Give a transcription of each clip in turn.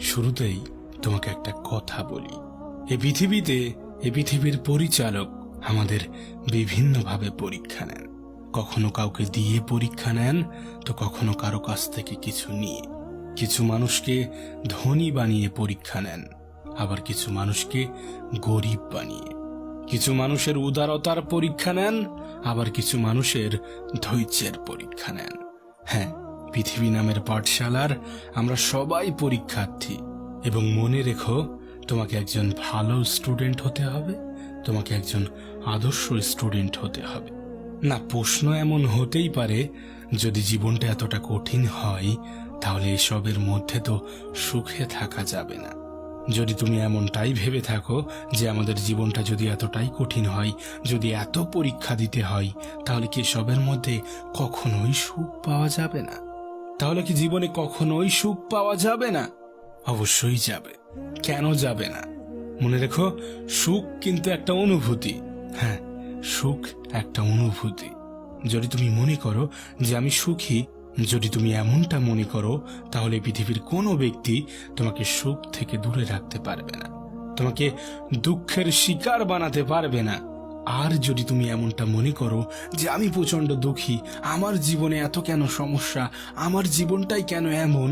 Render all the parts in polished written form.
শুরুতেই তোমাকে একটা কথা বলি, এই পৃথিবীর পরিচালক আমাদের বিভিন্নভাবে পরীক্ষা নেন। কখনো কাউকে দিয়ে পরীক্ষা নেন, তো কখনো কারো কাছ থেকে কিছু নিয়ে। কিছু মানুষকে ধনী বানিয়ে পরীক্ষা নেন, আবার কিছু মানুষকে গরিব বানিয়ে। কিছু মানুষের উদারতার পরীক্ষা নেন, আবার কিছু মানুষের ধৈর্যের পরীক্ষা নেন। হ্যাঁ, পৃথিবী নামের পাঠশালার আমরা সবাই পরীক্ষার্থী। এবং মনে রেখো, তোমাকে একজন ভালো স্টুডেন্ট হতে হবে, তোমাকে একজন আদর্শ স্টুডেন্ট হতে হবে। না, প্রশ্ন এমন হতেই পারে, যদি জীবনটা এতটা কঠিন হয় তাহলে এসবের মধ্যে তো সুখে থাকা যাবে না। যদি তুমি এমনটাই ভেবে থাকো যে আমাদের জীবনটা যদি এতটাই কঠিন হয়, যদি এত পরীক্ষা দিতে হয়, তাহলে কি এসবের মধ্যে কখনোই সুখ পাওয়া যাবে না? তাহলে কি জীবনে কখনোই সুখ পাওয়া যাবে না? অবশ্যই যাবে। কেন যাবে না? মনে রেখো, সুখ কিন্তু একটা অনুভূতি। হ্যাঁ, সুখ একটা অনুভূতি। যদি তুমি মনে করো যে আমি সুখী, যদি তুমি এমনটা মনে করো, তাহলে পৃথিবীর কোনো ব্যক্তি তোমাকে সুখ থেকে দূরে রাখতে পারবে না, তোমাকে দুঃখের শিকার বানাতে পারবে না। আর যদি তুমি এমনটা মনে করো যে আমি প্রচন্ড দুঃখী, আমার জীবনে এত কেন সমস্যা, আমার জীবনটাই কেন এমন,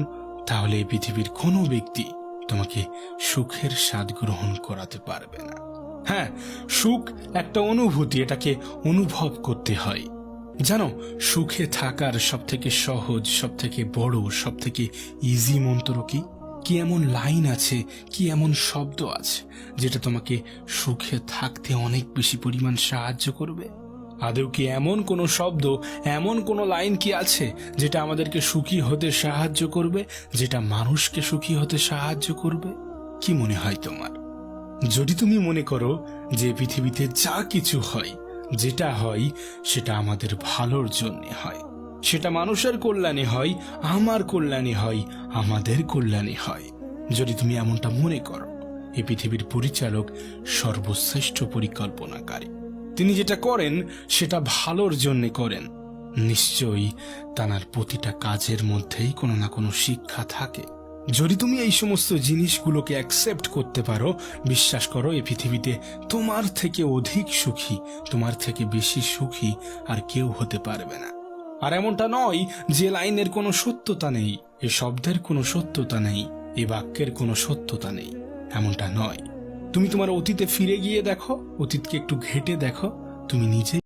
তাহলে এই পৃথিবীর কোনো ব্যক্তি তোমাকে সুখের স্বাদ গ্রহণ করাতে পারবে না। হ্যাঁ, সুখ একটা অনুভূতি, এটাকে অনুভব করতে হয়। জানো, সুখে থাকার সব থেকে সহজ, সব থেকে বড়, সব থেকে ইজি মন্ত্র কি এমন লাইন আছে, কি এমন শব্দ আছে যেটা তোমাকে সুখে থাকতে অনেক বেশি পরিমাণ সাহায্য করবে? আদৌ কি এমন কোনো শব্দ, এমন কোনো লাইন কি আছে যেটা আমাদেরকে সুখী হতে সাহায্য করবে, যেটা মানুষকে সুখী হতে সাহায্য করবে? কি মনে হয় তোমার? যদি তুমি মনে করো যে পৃথিবীতে যা কিছু হয়, যেটা হয় সেটা আমাদের ভালোর জন্য হয়, সেটা মানুষের কল্যাণে হয়, আমার কল্যাণে হয়, আমাদের কল্যাণে হয়, যদি তুমি এমনটা মনে করো, এই পৃথিবীর পরিচালক সর্বশ্রেষ্ঠ পরিকল্পনাকারী। তিনি যেটা করেন সেটা ভালোর জন্য করেন। নিশ্চয়ই তার প্রতিটা কাজের মধ্যেই কোনো না কোনো শিক্ষা থাকে। যদি তুমি এই সমস্ত জিনিসগুলোকে অ্যাকসেপ্ট করতে পারো, বিশ্বাস করো, এই পৃথিবীতে তোমার থেকে অধিক সুখী, তোমার থেকে বেশি সুখী আর কেউ হতে পারবে না। আর এমনটা নয় যে লাইনের কোনো সত্যতা নেই, এ শব্দের কোনো সত্যতা নেই, এ বাক্যের কোনো সত্যতা নেই, এমনটা নয়। তুমি তোমার অতীতে ফিরে গিয়ে দেখো, অতীতকে একটু ঘেঁটে দেখো, তুমি নিজে